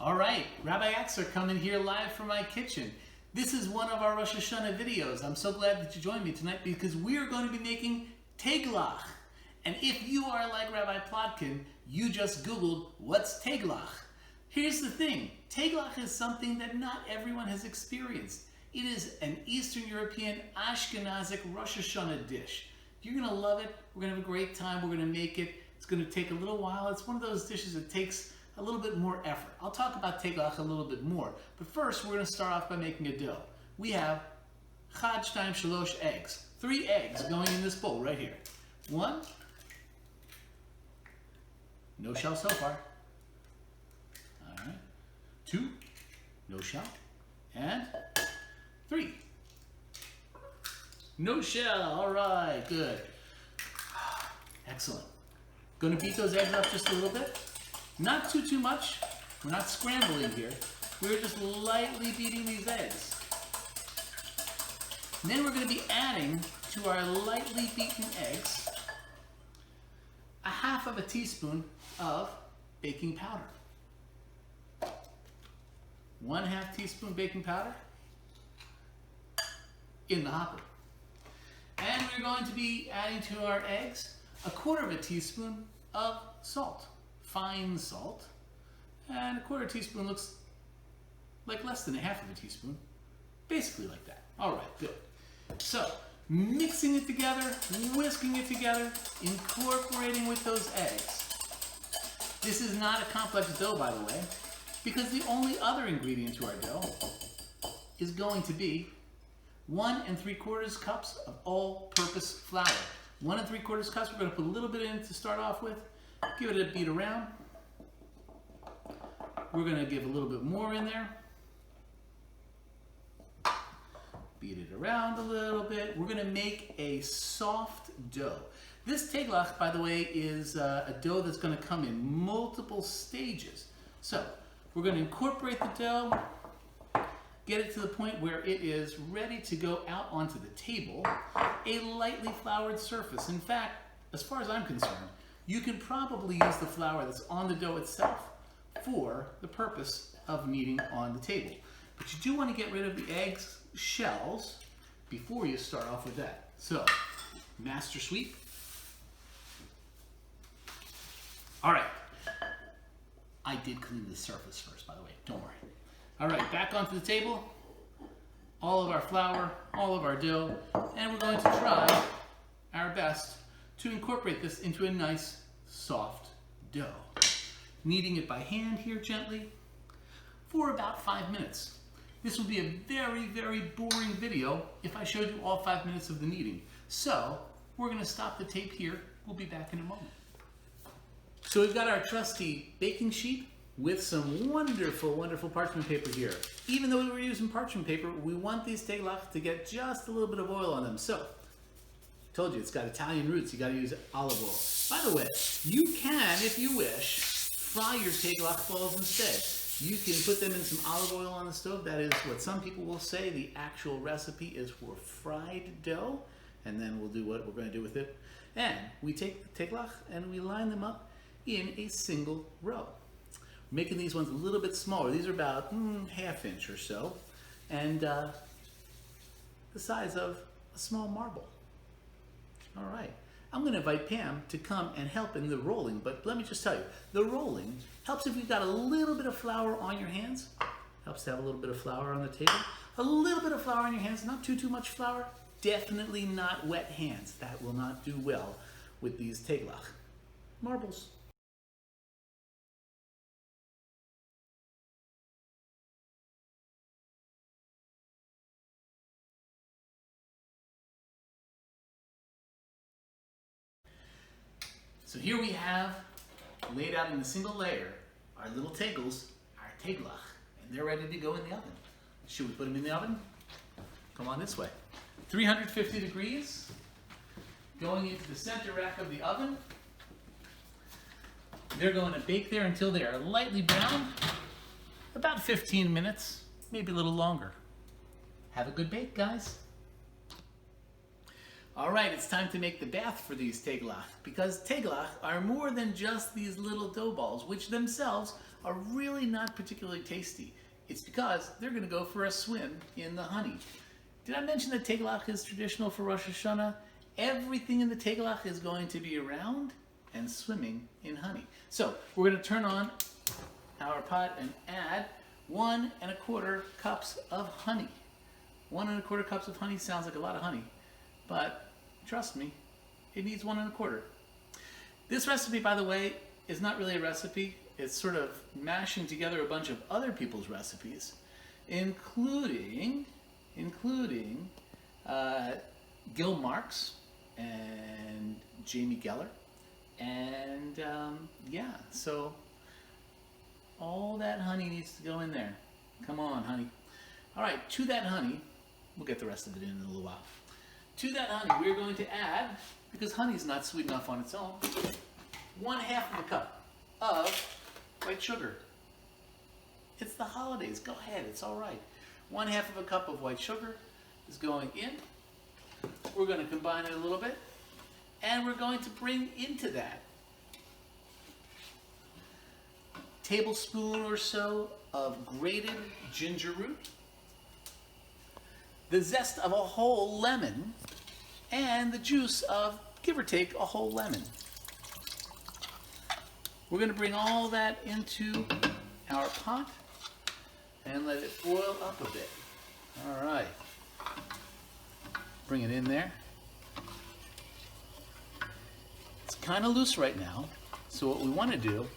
All right, Rabbi Axler coming here live from my kitchen. This is one of our Rosh Hashanah videos. I'm so glad that you joined me tonight because we're going to be making Teiglach. And if you are like Rabbi Plotkin, you just Googled, what's Teiglach? Here's the thing, Teiglach is something that not everyone has experienced. It is an Eastern European Ashkenazi Rosh Hashanah dish. You're gonna love it, we're gonna have a great time, we're gonna make it. It's gonna take a little while. It's one of those dishes that takes a little bit more effort. I'll talk about Teiglach a little bit more, but first we're gonna start off by making a dough. We have chad, shtayim, shalosh eggs. 3 eggs going in this bowl right here. 1, no shell so far. All right. 2, no shell. And 3, no shell. All right, good. Excellent. Going to beat those eggs up just a little bit. Not too much. We're not scrambling here. We're just lightly beating these eggs. And then we're going to be adding to our lightly beaten eggs a half of a teaspoon of baking powder. 1/2 teaspoon baking powder in the hopper. And we're going to be adding to our eggs 1/4 teaspoon of salt, fine salt, and 1/4 teaspoon looks like less than 1/2 teaspoon, basically like that. All right, good. So mixing it together, whisking it together, incorporating with those eggs. This is not a complex dough, by the way, because the only other ingredient to our dough is going to be 1 3/4 cups of all-purpose flour. 1 3/4 cups, we're going to put a little bit in to start off with. Give it a beat around. We're going to give a little bit more in there. Beat it around a little bit. We're going to make a soft dough. This Teiglach, by the way, is a dough that's going to come in multiple stages. So we're going to incorporate the dough, get it to the point where it is ready to go out onto the table, a lightly floured surface. In fact, as far as I'm concerned, you can probably use the flour that's on the dough itself for the purpose of kneading on the table. But you do want to get rid of the eggs shells before you start off with that. So, master sweep. All right. I did clean the surface first, by the way. Don't worry. All right, back onto the table. All of our flour, all of our dough, and we're going to try our best to incorporate this into a nice, soft dough. Kneading it by hand here gently for about 5 minutes. This would be a very, very boring video if I showed you all 5 minutes of the kneading. So we're going to stop the tape here. We'll be back in a moment. So we've got our trusty baking sheet with some wonderful, wonderful parchment paper here. Even though we were using parchment paper, we want these Teiglach to get just a little bit of oil on them. So, told you, it's got Italian roots. You got to use olive oil. By the way, you can, if you wish, fry your Teiglach balls instead. You can put them in some olive oil on the stove. That is what some people will say. The actual recipe is for fried dough. And then we'll do what we're going to do with it. And we take the Teiglach and we line them up in a single row. We're making these ones a little bit smaller. These are about 1/2 inch or so. And the size of a small marble. All right. I'm going to invite Pam to come and help in the rolling, but let me just tell you, the rolling helps if you've got a little bit of flour on your hands. Helps to have a little bit of flour on the table. A little bit of flour on your hands, not too much flour. Definitely not wet hands. That will not do well with these Teiglach. Marbles. So here we have, laid out in a single layer, our little Teigels, our Teiglach, and they're ready to go in the oven. Should we put them in the oven? Come on this way. 350 degrees, going into the center rack of the oven. They're going to bake there until they are lightly brown, about 15 minutes, maybe a little longer. Have a good bake, guys. All right, it's time to make the bath for these Teiglach, because Teiglach are more than just these little dough balls, which themselves are really not particularly tasty. It's because they're going to go for a swim in the honey. Did I mention that Teiglach is traditional for Rosh Hashanah? Everything in the Teiglach is going to be around and swimming in honey. So we're going to turn on our pot and add 1 1/4 cups of honey. 1 1/4 cups of honey sounds like a lot of honey, but trust me, it needs 1 1/4. This recipe, by the way, is not really a recipe. It's sort of mashing together a bunch of other people's recipes, including Gil Marks and Jamie Geller, and yeah, so all that honey needs to go in there. Come on, honey. All right, to that honey, we'll get the rest of it in a little while. To that honey, we're going to add, because honey's not sweet enough on its own, 1/2 of a cup of white sugar. It's the holidays. Go ahead. It's all right. 1/2 of a cup of white sugar is going in. We're going to combine it a little bit, and we're going to bring into that tablespoon or so of grated ginger root, the zest of a whole lemon, and the juice of, give or take, a whole lemon. We're going to bring all that into our pot and let it boil up a bit. All right. Bring it in there. It's kind of loose right now, so what we want to do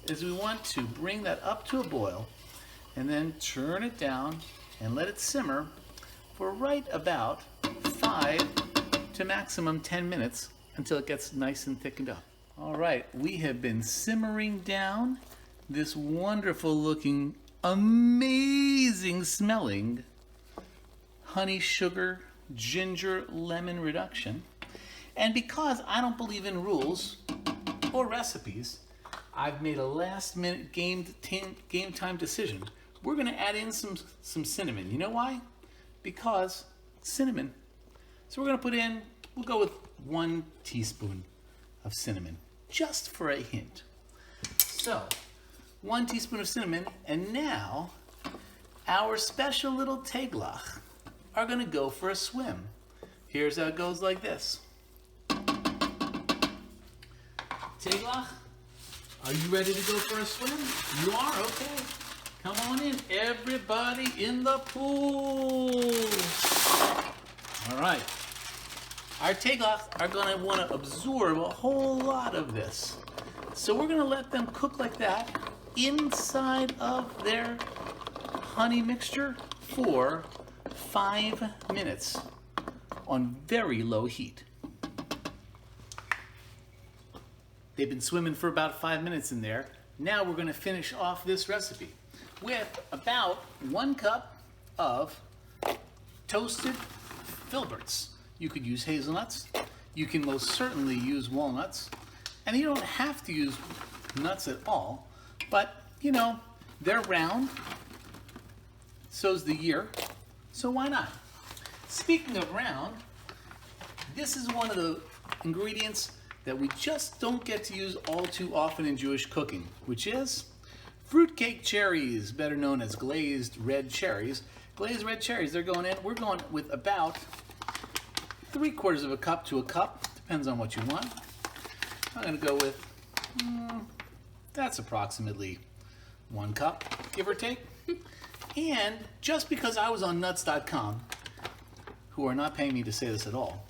is we want to bring that up to a boil and then turn it down and let it simmer for right about 5 to maximum 10 minutes until it gets nice and thickened up. All right, we have been simmering down this wonderful looking, amazing smelling honey, sugar, ginger, lemon reduction. And because I don't believe in rules or recipes, I've made a last minute game time decision. We're gonna add in some cinnamon. You know why? Because cinnamon. So we're gonna put in, we'll go with 1 teaspoon of cinnamon, just for a hint. So, 1 teaspoon of cinnamon, and now our special little Teiglach are gonna go for a swim. Here's how it goes, like this. Teiglach, are you ready to go for a swim? You are? Okay. Come on in, everybody in the pool. All right. Our Teiglach are going to want to absorb a whole lot of this. So we're going to let them cook like that inside of their honey mixture for 5 minutes on very low heat. They've been swimming for about 5 minutes in there. Now we're going to finish off this recipe with about 1 cup of toasted filberts. You could use hazelnuts. You can most certainly use walnuts. And you don't have to use nuts at all. But, you know, they're round. So's the year. So why not? Speaking of round, this is one of the ingredients that we just don't get to use all too often in Jewish cooking, which is fruitcake cherries, better known as glazed red cherries. Glazed red cherries, they're going in. We're going with about 3/4 of a cup to a cup, depends on what you want. I'm going to go with, that's approximately 1 cup, give or take. And just because I was on nuts.com, who are not paying me to say this at all,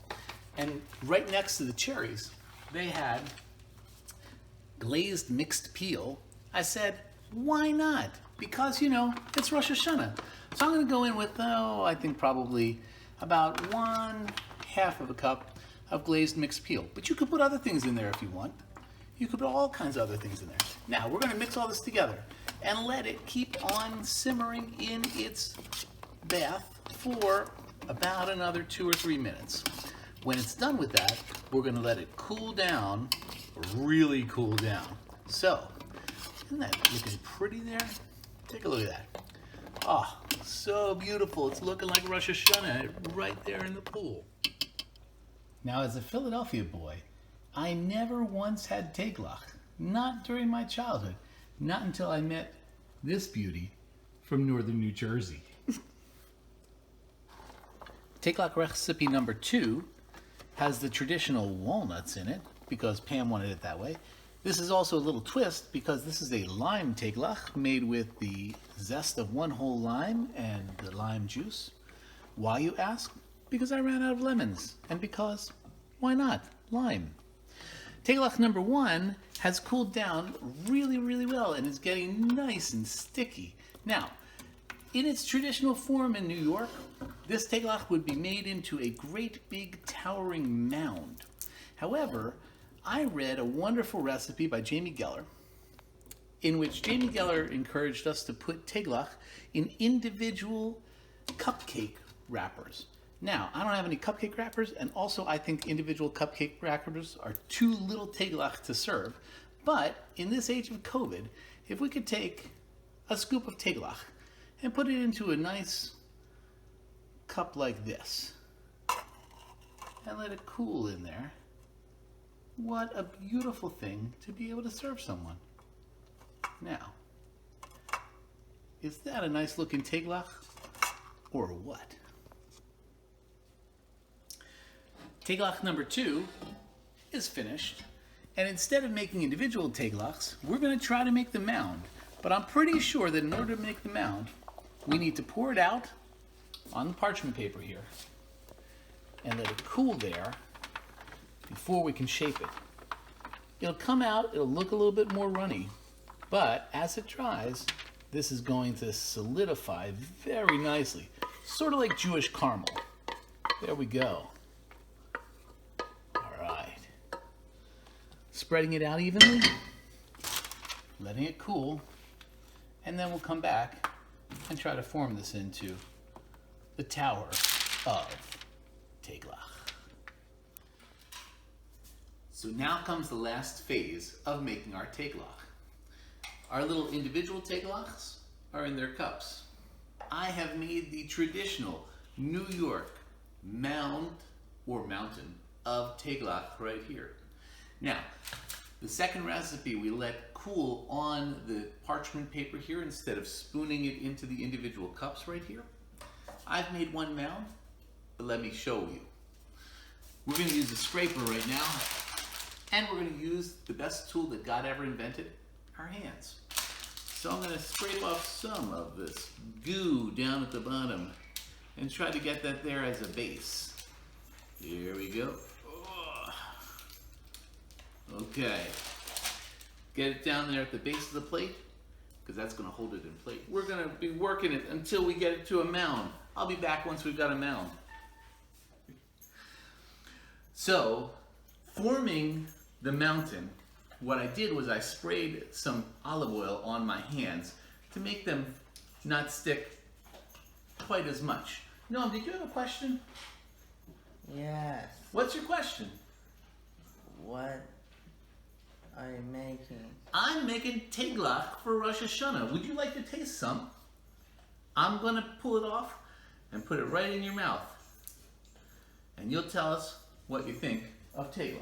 and right next to the cherries, they had glazed mixed peel, I said, why not? Because, you know, it's Rosh Hashanah. So I'm going to go in with, I think probably about 1/2 of a cup of glazed mixed peel. But you could put other things in there if you want. You could put all kinds of other things in there. Now, we're going to mix all this together and let it keep on simmering in its bath for about another 2 or 3 minutes. When it's done with that, we're going to let it cool down, really cool down. So, isn't that looking pretty there? Take a look at that. Oh, so beautiful. It's looking like Rosh Hashanah right there in the pool. Now, as a Philadelphia boy, I never once had Teiglach. Not during my childhood. Not until I met this beauty from northern New Jersey. Teiglach recipe number 2 has the traditional walnuts in it because Pam wanted it that way. This is also a little twist because this is a lime Teiglach made with the zest of one whole lime and the lime juice. Why, you ask? Because I ran out of lemons, and because, why not, lime. Teiglach number 1 has cooled down really, really well and is getting nice and sticky. Now, in its traditional form in New York, this Teiglach would be made into a great big towering mound. However, I read a wonderful recipe by Jamie Geller in which Jamie Geller encouraged us to put Teiglach in individual cupcake wrappers. Now, I don't have any cupcake wrappers, and also I think individual cupcake wrappers are too little Teiglach to serve. But in this age of COVID, if we could take a scoop of Teiglach and put it into a nice cup like this and let it cool in there, what a beautiful thing to be able to serve someone. Now, is that a nice looking Teiglach or what? Teiglach number 2 is finished, and instead of making individual Teiglachs, we're going to try to make the mound. But I'm pretty sure that in order to make the mound, we need to pour it out on the parchment paper here and let it cool there before we can shape it. It'll come out, it'll look a little bit more runny, but as it dries, this is going to solidify very nicely, sort of like Jewish caramel. There we go. All right. Spreading it out evenly, letting it cool, and then we'll come back and try to form this into the Tower of Teiglach. So now comes the last phase of making our Teiglach. Our little individual Teiglachs are in their cups. I have made the traditional New York mound or mountain of Teiglach right here. Now, the second recipe we let cool on the parchment paper here instead of spooning it into the individual cups right here. I've made one mound, but let me show you. We're going to use a scraper right now, and we're going to use the best tool that God ever invented, our hands. So I'm going to scrape off some of this goo down at the bottom and try to get that there as a base. Here we go. Okay. Get it down there at the base of the plate, because that's going to hold it in place. We're going to be working it until we get it to a mound. I'll be back once we've got a mound. So, forming the mountain, what I did was I sprayed some olive oil on my hands to make them not stick quite as much. Noam, did you have a question? Yes. What's your question? What are you making? I'm making Teiglach for Rosh Hashanah. Would you like to taste some? I'm going to pull it off and put it right in your mouth. And you'll tell us what you think of Teiglach.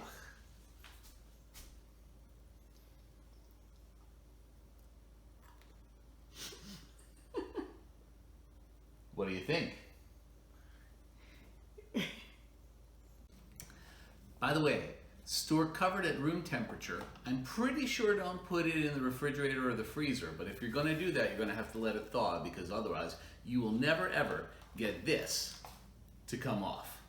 What do you think? By the way, store covered at room temperature. I'm pretty sure don't put it in the refrigerator or the freezer, but if you're going to do that, you're going to have to let it thaw, because otherwise you will never ever get this to come off.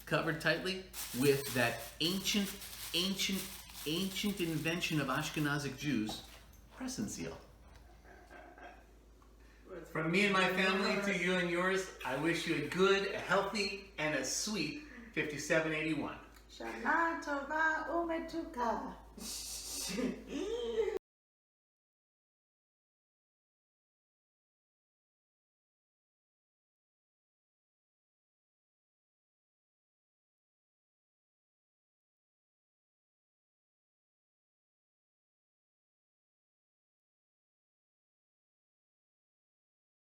Covered tightly with that ancient invention of Ashkenazi Jews, press and seal. From me and my family to you and yours, I wish you a good, a healthy, and a sweet 5781. Shana tova umetuka.